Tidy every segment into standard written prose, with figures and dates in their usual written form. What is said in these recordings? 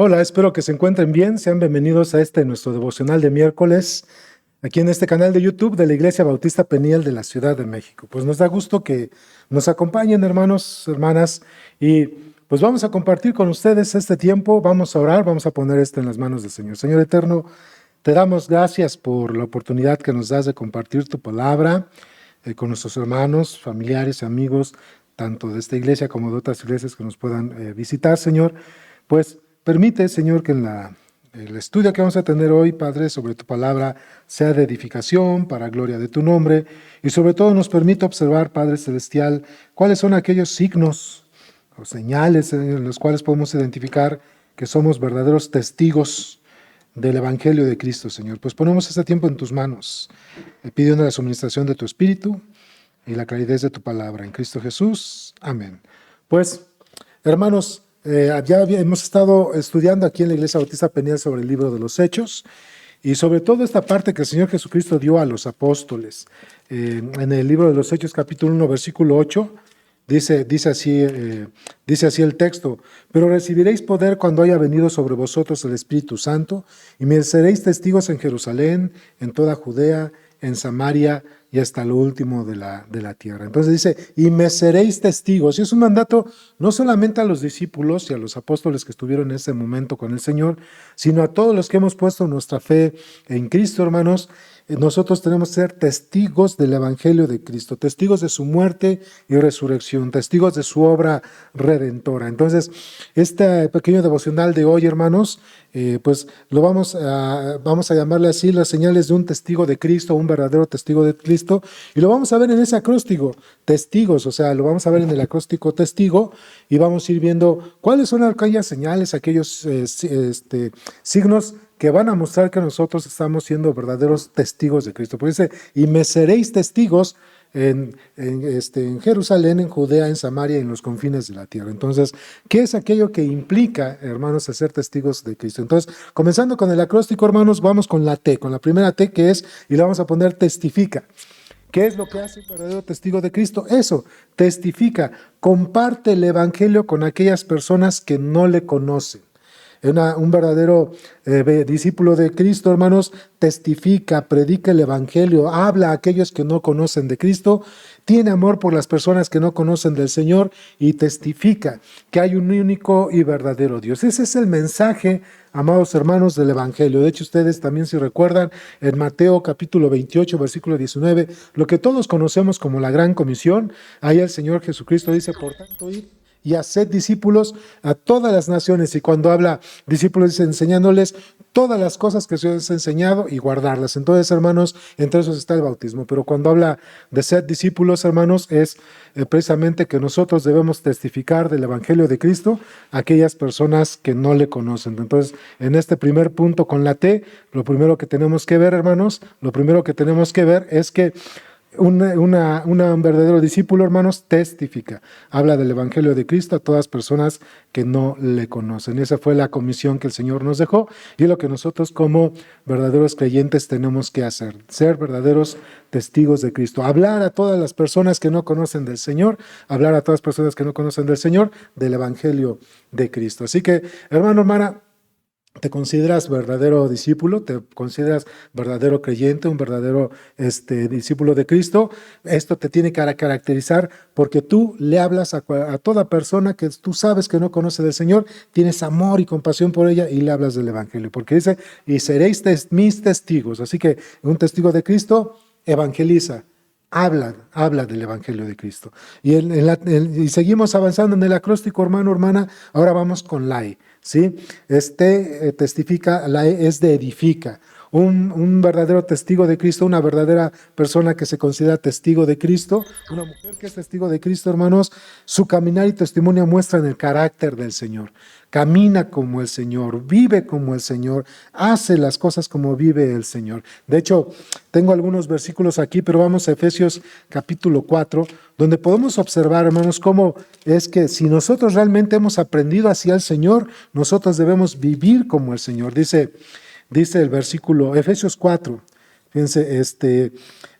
Hola, espero que se encuentren bien. Sean bienvenidos a nuestro devocional de miércoles, aquí en este canal de YouTube de la Iglesia Bautista Peniel de la Ciudad de México. Pues nos da gusto que nos acompañen, hermanos, hermanas, y pues vamos a compartir con ustedes este tiempo. Vamos a orar, vamos a poner esto en las manos del Señor. Señor eterno, te damos gracias por la oportunidad que nos das de compartir tu palabra con nuestros hermanos, familiares, amigos, tanto de esta iglesia como de otras iglesias que nos puedan visitar, Señor. Pues permite, Señor, que el estudio que vamos a tener hoy, Padre, sobre tu palabra, sea de edificación para gloria de tu nombre, y sobre todo nos permite observar, Padre Celestial, cuáles son aquellos signos o señales en los cuales podemos identificar que somos verdaderos testigos del Evangelio de Cristo, Señor. Pues ponemos este tiempo en tus manos, pidiendo la suministración de tu Espíritu y la claridad de tu palabra. En Cristo Jesús. Amén. Pues, hermanos, hemos estado estudiando aquí en la Iglesia Bautista Peniel sobre el libro de los Hechos y sobre todo esta parte que el Señor Jesucristo dio a los apóstoles. En el libro de los Hechos, capítulo 1, versículo 8, dice así el texto: pero recibiréis poder cuando haya venido sobre vosotros el Espíritu Santo, y me seréis testigos en Jerusalén, en toda Judea, en Samaria y hasta lo último de la tierra. Entonces dice, y me seréis testigos. Y es un mandato no solamente a los discípulos y a los apóstoles que estuvieron en ese momento con el Señor, sino a todos los que hemos puesto nuestra fe en Cristo, hermanos. Nosotros tenemos que ser testigos del Evangelio de Cristo, testigos de su muerte y resurrección, testigos de su obra redentora. Entonces, este pequeño devocional de hoy, hermanos, pues lo vamos a llamarle así, las señales de un testigo de Cristo, un verdadero testigo de Cristo, y lo vamos a ver en ese acróstico, testigos, o sea, lo vamos a ver en el acróstico testigo, y vamos a ir viendo cuáles son aquellas señales, aquellos signos que van a mostrar que nosotros estamos siendo verdaderos testigos de Cristo. Porque dice, y me seréis testigos en Jerusalén, en Judea, en Samaria y en los confines de la tierra. Entonces, ¿qué es aquello que implica, hermanos, ser testigos de Cristo? Entonces, comenzando con el acróstico, hermanos, vamos con la T, con la primera T, que es, y le vamos a poner testifica. ¿Qué es lo que hace un verdadero testigo de Cristo? Eso, testifica, comparte el Evangelio con aquellas personas que no le conocen. Un verdadero discípulo de Cristo, hermanos, testifica, predica el Evangelio, habla a aquellos que no conocen de Cristo, tiene amor por las personas que no conocen del Señor y testifica que hay un único y verdadero Dios. Ese es el mensaje, amados hermanos, del Evangelio. De hecho, ustedes también, si recuerdan, en Mateo capítulo 28, versículo 19, lo que todos conocemos como la Gran Comisión, ahí el Señor Jesucristo dice, por tanto, id y haced discípulos a todas las naciones. Y cuando habla discípulos, dice enseñándoles todas las cosas que se os ha enseñado y guardarlas. Entonces, hermanos, entre esos está el bautismo. Pero cuando habla de ser discípulos, hermanos, es precisamente que nosotros debemos testificar del Evangelio de Cristo a aquellas personas que no le conocen. Entonces, en este primer punto con la T, lo primero que tenemos que ver, hermanos, lo primero que tenemos que ver es que un verdadero discípulo, hermanos, testifica. Habla del Evangelio de Cristo a todas personas que no le conocen. Esa fue la comisión que el Señor nos dejó y es lo que nosotros como verdaderos creyentes tenemos que hacer. Ser verdaderos testigos de Cristo. Hablar a todas las personas que no conocen del Señor, hablar a todas las personas que no conocen del Señor, del Evangelio de Cristo. Así que, hermano, hermana, ¿te consideras verdadero discípulo? ¿Te consideras verdadero creyente, un verdadero discípulo de Cristo? Esto te tiene que caracterizar porque tú le hablas a toda persona que tú sabes que no conoce del Señor, tienes amor y compasión por ella y le hablas del Evangelio. Porque dice, y seréis mis testigos. Así que un testigo de Cristo evangeliza. Habla del Evangelio de Cristo. Y seguimos avanzando en el acróstico, hermano, hermana. Ahora vamos con la E, ¿sí? Testifica, la E es de edifica. Un verdadero testigo de Cristo, una verdadera persona que se considera testigo de Cristo, una mujer que es testigo de Cristo, hermanos, su caminar y testimonio muestran el carácter del Señor. Camina como el Señor, vive como el Señor, hace las cosas como vive el Señor. De hecho, tengo algunos versículos aquí, pero vamos a Efesios capítulo 4, donde podemos observar, hermanos, cómo es que si nosotros realmente hemos aprendido hacia el Señor, nosotros debemos vivir como el Señor. Dice el versículo, Efesios 4, Fíjense,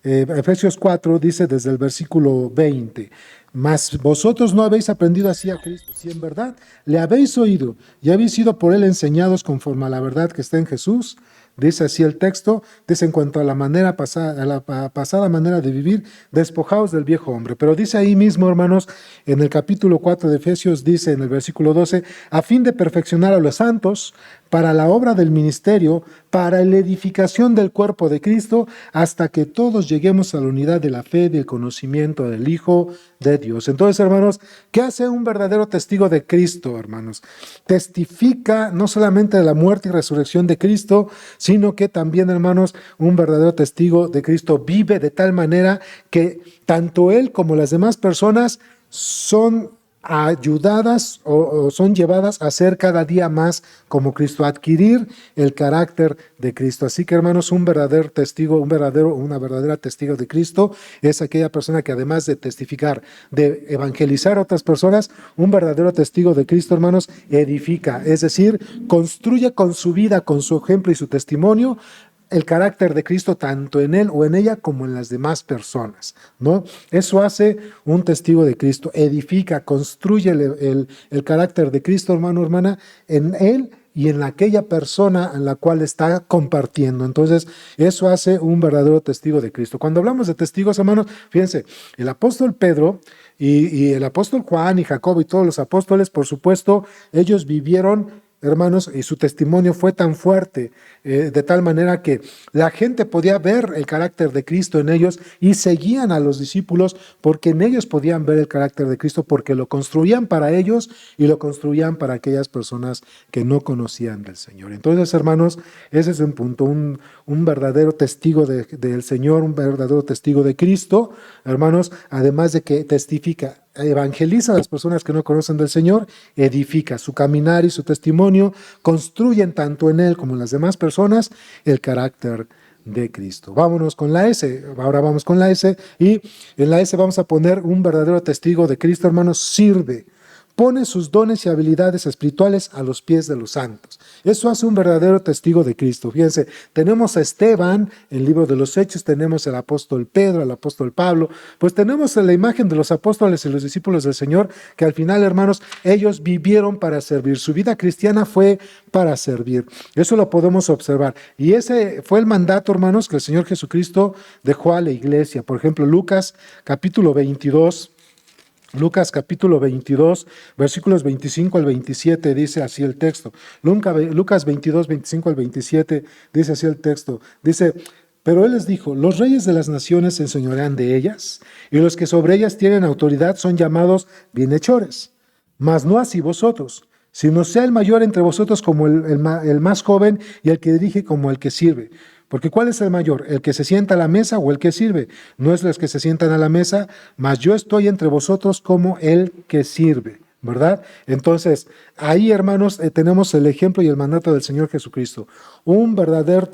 Efesios 4 dice desde el versículo 20, mas vosotros no habéis aprendido así a Cristo, si en verdad le habéis oído y habéis sido por él enseñados conforme a la verdad que está en Jesús. Dice así el texto, dice en cuanto a la manera pasada, a la pasada manera de vivir, despojaos del viejo hombre. Pero dice ahí mismo, hermanos, en el capítulo 4 de Efesios, dice en el versículo 12, a fin de perfeccionar a los santos para la obra del ministerio, para la edificación del cuerpo de Cristo, hasta que todos lleguemos a la unidad de la fe y del conocimiento del Hijo de Dios. Entonces, hermanos, ¿qué hace un verdadero testigo de Cristo, hermanos? Testifica no solamente de la muerte y resurrección de Cristo, sino que también, hermanos, un verdadero testigo de Cristo vive de tal manera que tanto él como las demás personas son ayudadas o son llevadas a ser cada día más como Cristo, a adquirir el carácter de Cristo. Así que, hermanos, un verdadero testigo, una verdadera testigo de Cristo es aquella persona que, además de testificar, de evangelizar a otras personas, un verdadero testigo de Cristo, hermanos, edifica, es decir, construye con su vida, con su ejemplo y su testimonio, el carácter de Cristo tanto en él o en ella como en las demás personas, ¿no? Eso hace un testigo de Cristo, edifica, construye el carácter de Cristo, hermano, hermana, en él y en aquella persona en la cual está compartiendo. Entonces, eso hace un verdadero testigo de Cristo. Cuando hablamos de testigos, hermanos, fíjense, el apóstol Pedro y el apóstol Juan y Jacobo y todos los apóstoles, por supuesto, ellos vivieron, hermanos, y su testimonio fue tan fuerte, de tal manera que la gente podía ver el carácter de Cristo en ellos y seguían a los discípulos porque en ellos podían ver el carácter de Cristo, porque lo construían para ellos y lo construían para aquellas personas que no conocían del Señor. Entonces, hermanos, ese es un punto, un verdadero testigo del Señor, un verdadero testigo de Cristo, hermanos, además de que testifica, evangeliza a las personas que no conocen del Señor, edifica su caminar y su testimonio, construyen tanto en él como en las demás personas el carácter de Cristo. Vámonos con la S, ahora vamos con la S, y en la S vamos a poner un verdadero testigo de Cristo, hermanos, sirve. Pone sus dones y habilidades espirituales a los pies de los santos. Eso hace un verdadero testigo de Cristo. Fíjense, tenemos a Esteban, en el libro de los Hechos, tenemos al apóstol Pedro, al apóstol Pablo, pues tenemos la imagen de los apóstoles y los discípulos del Señor, que al final, hermanos, ellos vivieron para servir. Su vida cristiana fue para servir. Eso lo podemos observar. Y ese fue el mandato, hermanos, que el Señor Jesucristo dejó a la iglesia. Por ejemplo, Lucas capítulo 22, Lucas capítulo 22, versículos 25 al 27, dice así el texto. Lucas 22, 25 al 27, dice así el texto. Dice, pero él les dijo, los reyes de las naciones se enseñorean de ellas, y los que sobre ellas tienen autoridad son llamados bienhechores. Mas no así vosotros, sino sea el mayor entre vosotros como el más joven, y el que dirige como el que sirve. Porque ¿cuál es el mayor? ¿El que se sienta a la mesa o el que sirve? No es los que se sientan a la mesa, mas yo estoy entre vosotros como el que sirve, ¿verdad? Entonces, ahí, hermanos, tenemos el ejemplo y el mandato del Señor Jesucristo. Un verdadero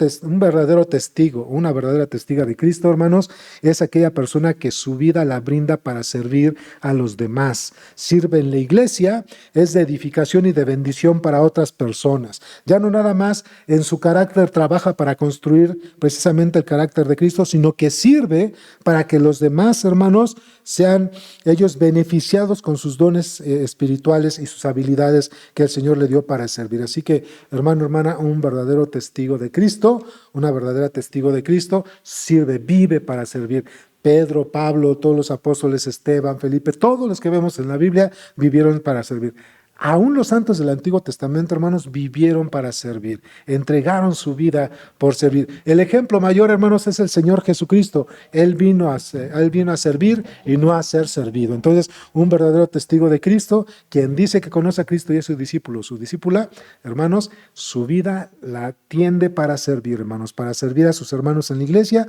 testigo, una verdadera testiga de Cristo, hermanos, es aquella persona que su vida la brinda para servir a los demás. Sirve en la iglesia, es de edificación y de bendición para otras personas. Ya no nada más en su carácter trabaja para construir precisamente el carácter de Cristo, sino que sirve para que los demás, hermanos, sean ellos beneficiados con sus dones espirituales y sus habilidades que el Señor le dio para servir. Así que, hermano, hermana, un verdadero testigo de Cristo, una verdadera testigo de Cristo, sirve, vive para servir. Pedro, Pablo, todos los apóstoles, Esteban, Felipe, todos los que vemos en la Biblia vivieron para servir. Aún los santos del Antiguo Testamento, hermanos, vivieron para servir, entregaron su vida por servir. El ejemplo mayor, hermanos, es el Señor Jesucristo. Él vino a servir y no a ser servido. Entonces, un verdadero testigo de Cristo, quien dice que conoce a Cristo y es su discípulo, su discípula, hermanos, su vida la tiende para servir, hermanos, para servir a sus hermanos en la iglesia,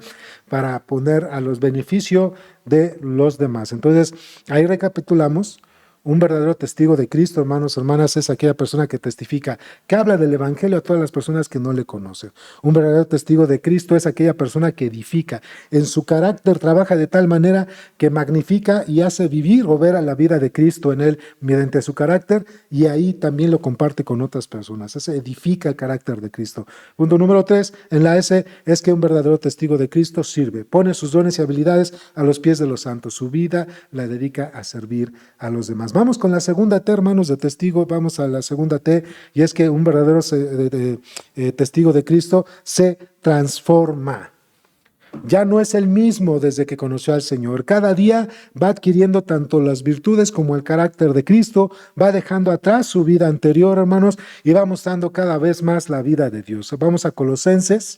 para poner a los beneficios de los demás. Entonces, ahí recapitulamos. Un verdadero testigo de Cristo, hermanos, hermanas, es aquella persona que testifica, que habla del Evangelio a todas las personas que no le conocen. Un verdadero testigo de Cristo es aquella persona que edifica. En su carácter trabaja de tal manera que magnifica y hace vivir o ver a la vida de Cristo en él mediante su carácter, y ahí también lo comparte con otras personas. Ese edifica el carácter de Cristo. Punto número 3, en la S, es que un verdadero testigo de Cristo sirve, pone sus dones y habilidades a los pies de los santos. Su vida la dedica a servir a los demás. Vamos con la segunda T, hermanos, de testigo. Vamos a la segunda T, y es que un verdadero testigo de Cristo se transforma. Ya no es el mismo desde que conoció al Señor. Cada día va adquiriendo tanto las virtudes como el carácter de Cristo, va dejando atrás su vida anterior, hermanos, y va mostrando cada vez más la vida de Dios. Vamos a Colosenses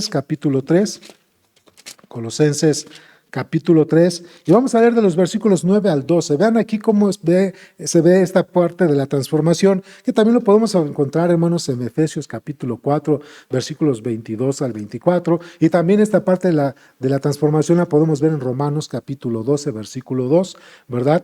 capítulo 3. Colosenses capítulo 3, y vamos a leer de los versículos 9 al 12. Vean aquí cómo se ve esta parte de la transformación, que también lo podemos encontrar, hermanos, en Efesios capítulo 4, versículos 22 al 24, y también esta parte de la transformación la podemos ver en Romanos capítulo 12, versículo 2, ¿verdad?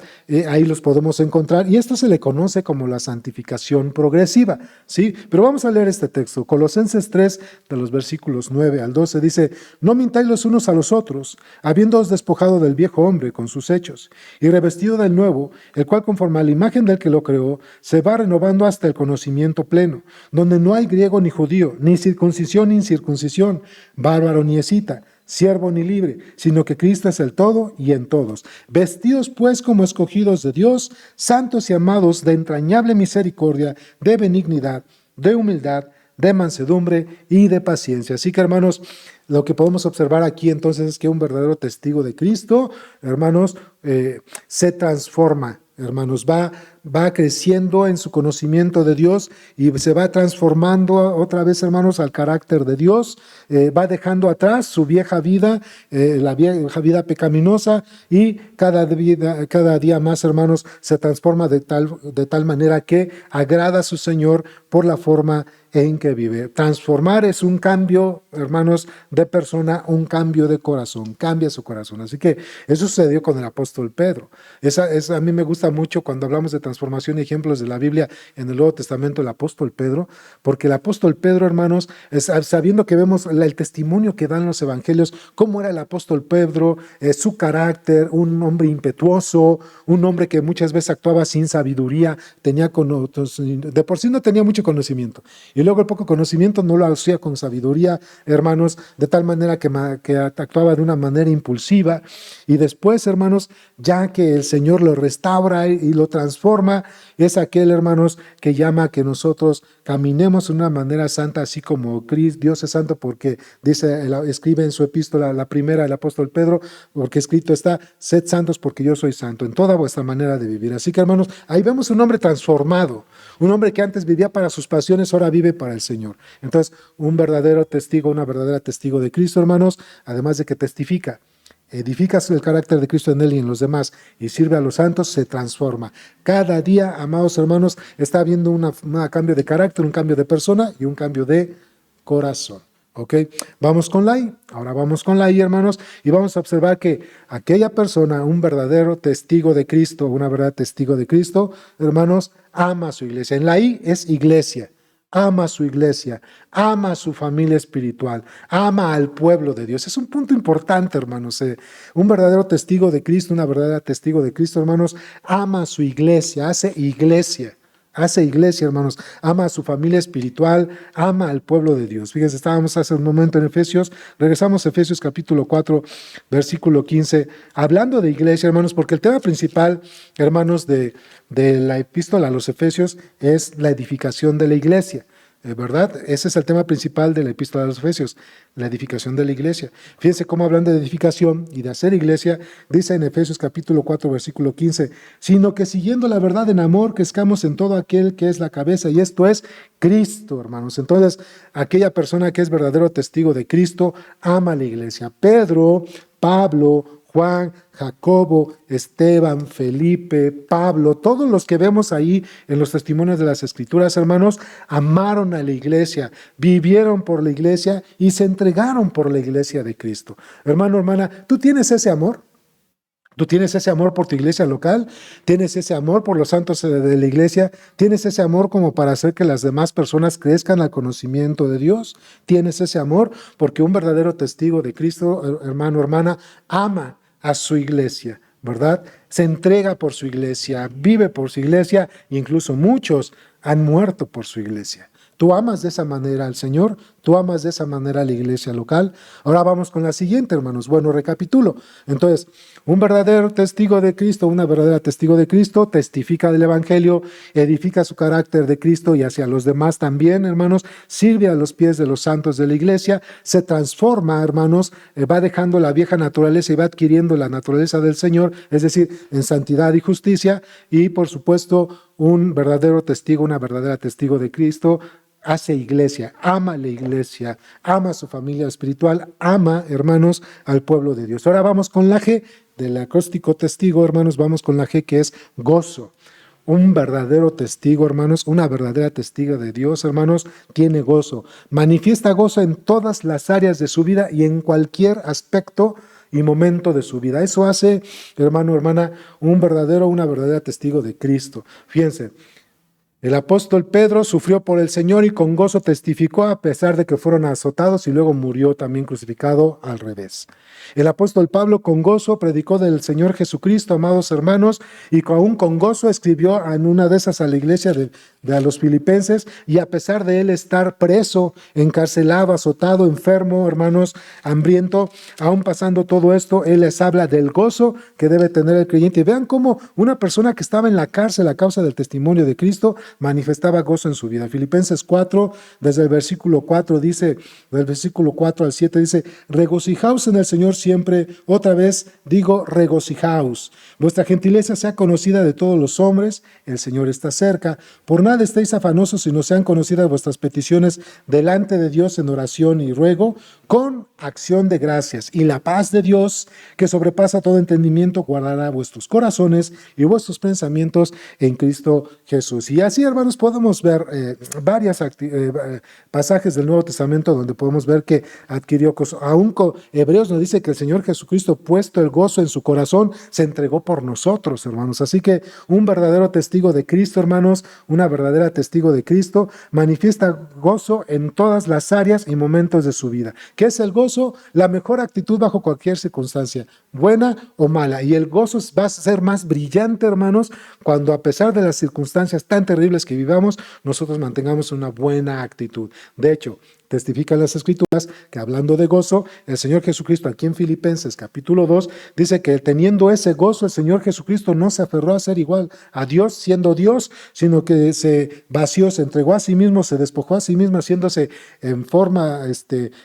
Ahí los podemos encontrar, y esto se le conoce como la santificación progresiva, ¿sí? Pero vamos a leer este texto, Colosenses 3, de los versículos 9 al 12, dice: no mintáis los unos a los otros, habiéndoos despojado del viejo hombre con sus hechos, y revestido del nuevo, el cual conforme a la imagen del que lo creó, se va renovando hasta el conocimiento pleno, donde no hay griego ni judío, ni circuncisión ni incircuncisión, bárbaro ni escita, siervo ni libre, sino que Cristo es el todo y en todos. Vestidos pues como escogidos de Dios, santos y amados, de entrañable misericordia, de benignidad, de humildad, de mansedumbre y de paciencia. Así que, hermanos, lo que podemos observar aquí entonces es que un verdadero testigo de Cristo, hermanos, se transforma, hermanos, va creciendo en su conocimiento de Dios y se va transformando otra vez, hermanos, al carácter de Dios, va dejando atrás su vieja vida, la vieja vida pecaminosa, y cada día más, hermanos, se transforma de tal manera que agrada a su Señor por la forma en que vive. Transformar es un cambio, hermanos, de persona, un cambio de corazón, cambia su corazón. Así que eso sucedió con el apóstol Pedro. A mí me gusta mucho cuando hablamos de transformación y ejemplos de la Biblia en el Nuevo Testamento, el apóstol Pedro, porque el apóstol Pedro, hermanos, sabiendo que vemos el testimonio que dan los evangelios, cómo era el apóstol Pedro, su carácter, un hombre impetuoso, un hombre que muchas veces actuaba sin sabiduría, de por sí no tenía mucho conocimiento, y luego el poco conocimiento no lo hacía con sabiduría, hermanos, de tal manera que actuaba de una manera impulsiva. Y después, hermanos, ya que el Señor lo restaura y lo transforma, es aquel, hermanos, que llama a que nosotros caminemos de una manera santa, así como Dios es santo, porque escribe en su epístola, la primera, el apóstol Pedro, porque escrito está: sed santos porque yo soy santo, en toda vuestra manera de vivir. Así que, hermanos, ahí vemos un hombre transformado, un hombre que antes vivía para sus pasiones, ahora vive para el Señor. Entonces, un verdadero testigo, una verdadera testigo de Cristo, hermanos, además de que testifica, edifica el carácter de Cristo en él y en los demás, y sirve a los santos, se transforma. Cada día, amados hermanos, está habiendo un cambio de carácter, un cambio de persona y un cambio de corazón. ¿Ok? Vamos con la I. Ahora vamos con la I, hermanos, y vamos a observar que aquella persona, un verdadero testigo de Cristo, una verdadera testigo de Cristo, hermanos, ama a su iglesia. En la I es iglesia. Ama a su iglesia, ama a su familia espiritual, ama al pueblo de Dios. Es un punto importante, hermanos. Un verdadero testigo de Cristo, una verdadera testigo de Cristo, hermanos, ama a su iglesia, hace iglesia, hermanos, ama a su familia espiritual, ama al pueblo de Dios. Fíjense, estábamos hace un momento en Efesios, regresamos a Efesios capítulo 4, versículo 15, hablando de iglesia, hermanos, porque el tema principal, hermanos, de la epístola a los Efesios es la edificación de la iglesia. ¿Verdad? Ese es el tema principal de la epístola de los Efesios, la edificación de la iglesia. Fíjense cómo, hablando de edificación y de hacer iglesia, dice en Efesios capítulo 4, versículo 15, sino que siguiendo la verdad en amor, crezcamos en todo aquel que es la cabeza, y esto es Cristo, hermanos. Entonces, aquella persona que es verdadero testigo de Cristo ama a la iglesia. Pedro, Pablo, Juan, Jacobo, Esteban, Felipe, Pablo, todos los que vemos ahí en los testimonios de las Escrituras, hermanos, amaron a la iglesia, vivieron por la iglesia y se entregaron por la iglesia de Cristo. Hermano, hermana, ¿tú tienes ese amor? ¿Tú tienes ese amor por tu iglesia local? ¿Tienes ese amor por los santos de la iglesia? ¿Tienes ese amor como para hacer que las demás personas crezcan al conocimiento de Dios? ¿Tienes ese amor? Porque un verdadero testigo de Cristo, hermano, hermana, ama a su iglesia, ¿verdad? Se entrega por su iglesia, vive por su iglesia, e incluso muchos han muerto por su iglesia. ¿Tú amas de esa manera al Señor? ¿Tú amas de esa manera a la iglesia local? Ahora vamos con la siguiente, hermanos. Bueno, recapitulo. Entonces, un verdadero testigo de Cristo, una verdadera testigo de Cristo, testifica del Evangelio, edifica su carácter de Cristo y hacia los demás también, hermanos, sirve a los pies de los santos de la iglesia, se transforma, hermanos, va dejando la vieja naturaleza y va adquiriendo la naturaleza del Señor, es decir, en santidad y justicia, y por supuesto, un verdadero testigo, una verdadera testigo de Cristo, hace iglesia, ama la iglesia, ama a su familia espiritual, ama, hermanos, al pueblo de Dios. Ahora vamos con la G del acróstico testigo, hermanos, vamos con la G que es gozo. Un verdadero testigo, hermanos, una verdadera testiga de Dios, hermanos, tiene gozo. Manifiesta gozo en todas las áreas de su vida y en cualquier aspecto y momento de su vida. Eso hace, hermano, hermana, una verdadera testigo de Cristo. Fíjense. El apóstol Pedro sufrió por el Señor y con gozo testificó a pesar de que fueron azotados y luego murió también crucificado al revés. El apóstol Pablo con gozo predicó del Señor Jesucristo, amados hermanos, y aún con gozo escribió en una de esas a la iglesia de a los filipenses, y a pesar de él estar preso, encarcelado, azotado, enfermo, hermanos, hambriento, aún pasando todo esto, él les habla del gozo que debe tener el creyente. Y vean cómo una persona que estaba en la cárcel a causa del testimonio de Cristo manifestaba gozo en su vida. Filipenses 4, desde el versículo 4 dice, del versículo 4 al 7 dice, regocijaos en el Señor siempre. Otra vez digo, regocijaos. Vuestra gentileza sea conocida de todos los hombres, el Señor está cerca. Por nada estéis afanosos, sino sean conocidas vuestras peticiones delante de Dios en oración y ruego, con acción de gracias. Y la paz de Dios, que sobrepasa todo entendimiento, guardará vuestros corazones y vuestros pensamientos en Cristo Jesús. Y así, hermanos, podemos ver varios pasajes del Nuevo Testamento donde podemos ver que adquirió gozo. Aún Hebreos nos dice que el Señor Jesucristo, puesto el gozo en su corazón, se entregó por nosotros, hermanos. Así que un verdadero testigo de Cristo, hermanos, una verdadera testigo de Cristo, manifiesta gozo en todas las áreas y momentos de su vida. ¿Qué es el gozo? La mejor actitud bajo cualquier circunstancia, buena o mala. Y el gozo va a ser más brillante, hermanos, cuando a pesar de las circunstancias tan terribles que vivamos, nosotros mantengamos una buena actitud. De hecho, testifican las Escrituras que hablando de gozo, el Señor Jesucristo aquí en Filipenses capítulo 2 dice que teniendo ese gozo, el Señor Jesucristo no se aferró a ser igual a Dios siendo Dios, sino que se vació, se entregó a sí mismo, se despojó a sí mismo, haciéndose en forma,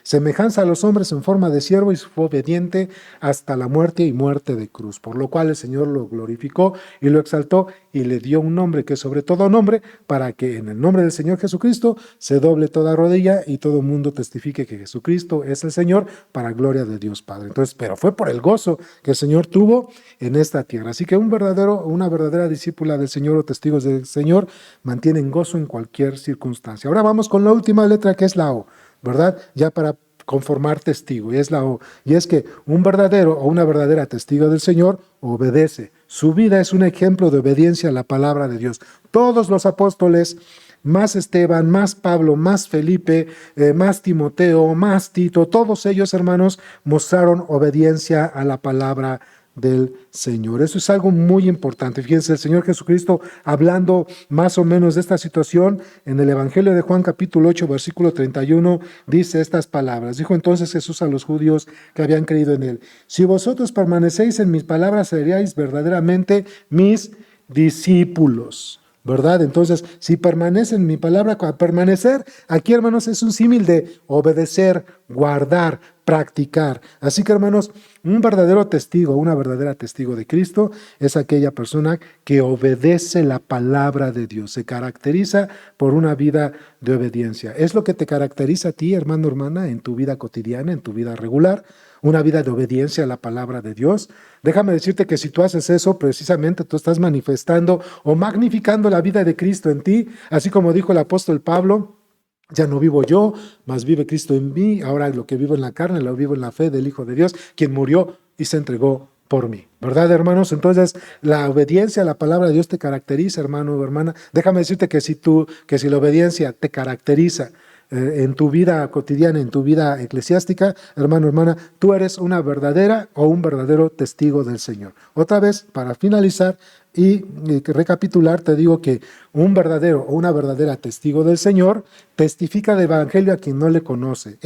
semejanza a los hombres en forma de siervo, y fue obediente hasta la muerte y muerte de cruz, por lo cual el Señor lo glorificó y lo exaltó y le dio un nombre que es sobre todo nombre, para que en el nombre del Señor Jesucristo se doble toda rodilla y todo mundo testifique que Jesucristo es el Señor, para gloria de Dios Padre. Entonces, pero fue por el gozo que el Señor tuvo en esta tierra. Así que una verdadera discípula del Señor o testigos del Señor mantienen gozo en cualquier circunstancia. Ahora vamos con la última letra, que es la O, ¿verdad? Ya para conformar testigo, y es la O. Y es que un verdadero o una verdadera testigo del Señor obedece. Su vida es un ejemplo de obediencia a la palabra de Dios. Todos los apóstoles, más Esteban, más Pablo, más Felipe, más Timoteo, más Tito, todos ellos, hermanos, mostraron obediencia a la palabra del Señor. Eso es algo muy importante. Fíjense, el Señor Jesucristo, hablando más o menos de esta situación, en el Evangelio de Juan capítulo 8, versículo 31, dice estas palabras. Dijo entonces Jesús a los judíos que habían creído en él: si vosotros permanecéis en mis palabras, seríais verdaderamente mis discípulos. ¿Verdad? Entonces, si permanece en mi palabra, permanecer, aquí, hermanos, es un símil de obedecer, guardar, practicar. Así que, hermanos, un verdadero testigo, una verdadera testigo de Cristo es aquella persona que obedece la palabra de Dios, se caracteriza por una vida de obediencia. Es lo que te caracteriza a ti, hermano, hermana, en tu vida cotidiana, en tu vida regular, una vida de obediencia a la palabra de Dios. Déjame decirte que si tú haces eso, precisamente tú estás manifestando o magnificando la vida de Cristo en ti, así como dijo el apóstol Pablo: ya no vivo yo, mas vive Cristo en mí. Ahora lo que vivo en la carne, lo vivo en la fe del Hijo de Dios, quien murió y se entregó por mí, ¿verdad, hermanos? Entonces, la obediencia a la palabra de Dios te caracteriza, hermano o hermana. Déjame decirte que si la obediencia te caracteriza en tu vida cotidiana, en tu vida eclesiástica, hermano, hermana, tú eres una verdadera o un verdadero testigo del Señor. Otra vez, para finalizar y recapitular, te digo que un verdadero o una verdadera testigo del Señor testifica del Evangelio a quien no le conoce,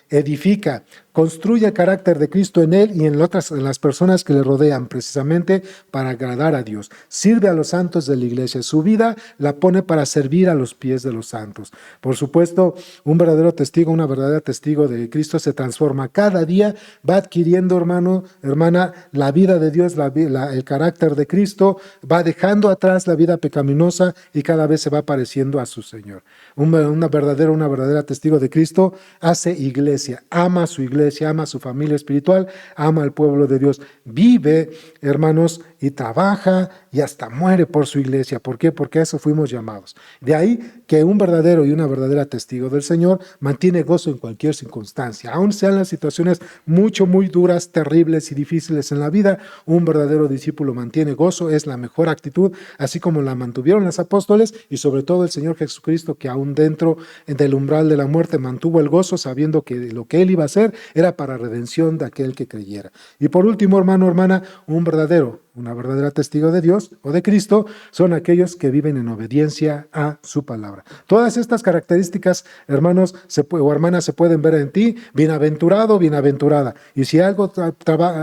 edifica, construye el carácter de Cristo en él y en las personas que le rodean, precisamente para agradar a Dios. Sirve a los santos de la iglesia. Su vida la pone para servir a los pies de los santos. Por supuesto, un verdadero testigo, una verdadera testigo de Cristo se transforma. Cada día va adquiriendo, hermano, hermana, la vida de Dios, el carácter de Cristo, va dejando atrás la vida pecaminosa y cada vez se va pareciendo a su Señor. Una verdadera testigo de Cristo hace iglesia, ama a su iglesia, ama a su familia espiritual, ama al pueblo de Dios, vive, hermanos, y trabaja y hasta muere por su iglesia. ¿Por qué? Porque a eso fuimos llamados. De ahí que un verdadero y una verdadera testigo del Señor mantiene gozo en cualquier circunstancia, aun sean las situaciones muy duras, terribles y difíciles en la vida. Un verdadero discípulo mantiene gozo, es la mejor actitud, así como la mantuvieron los apóstoles y sobre todo el Señor Jesucristo, que aún dentro del umbral de la muerte mantuvo el gozo, sabiendo que lo que Él iba a hacer era para redención de aquel que creyera. Y por último, hermano, hermana, una verdadera testigo de Dios o de Cristo son aquellos que viven en obediencia a su palabra. Todas estas características, hermanos o hermanas, se pueden ver en ti. Bienaventurado, bienaventurada. Y si algo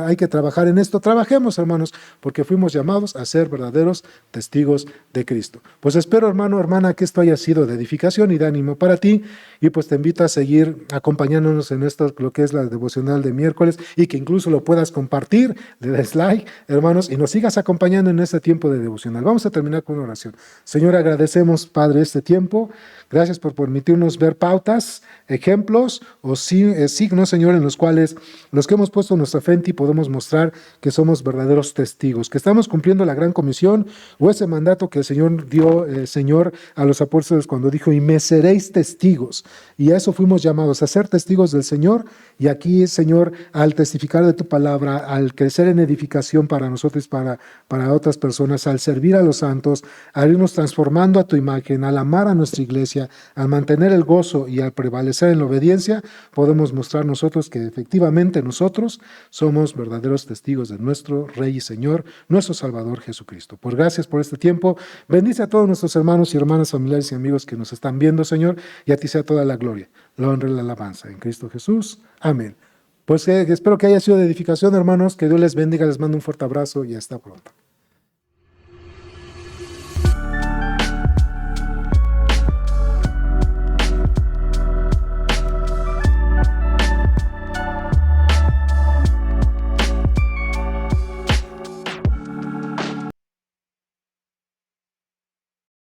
hay que trabajar en esto, trabajemos, hermanos, porque fuimos llamados a ser verdaderos testigos de Cristo. Pues espero, hermano, hermana, que esto haya sido de edificación y de ánimo para ti, y pues te invito a seguir acompañándonos en esto, lo que es la devocional de miércoles, y que incluso lo puedas compartir, le des like, hermanos, y nos sigas acompañando en este tiempo de devocional. Vamos a terminar con una oración. Señor, agradecemos, Padre, este tiempo. Gracias por permitirnos ver pautas, ejemplos o signos, Señor, en los cuales los que hemos puesto nuestra fe en ti podemos mostrar que somos verdaderos testigos, que estamos cumpliendo la gran comisión o ese mandato que el Señor dio, Señor, a los apóstoles cuando dijo: y me seréis testigos. Y a eso fuimos llamados, a ser testigos del Señor. Y aquí, Señor, al testificar de tu palabra, al crecer en edificación para nosotros, para otras personas, al servir a los santos, al irnos transformando a tu imagen, al amar a nuestra iglesia, al mantener el gozo y al prevalecer en la obediencia, podemos mostrar nosotros que efectivamente nosotros somos verdaderos testigos de nuestro Rey y Señor, nuestro Salvador Jesucristo. Pues gracias por este tiempo. Bendice a todos nuestros hermanos y hermanas, familiares y amigos que nos están viendo, Señor, y a ti sea toda la gloria, la honra y la alabanza. En Cristo Jesús. Amén. Pues espero que haya sido de edificación, hermanos. Que Dios les bendiga. Les mando un fuerte abrazo y hasta pronto.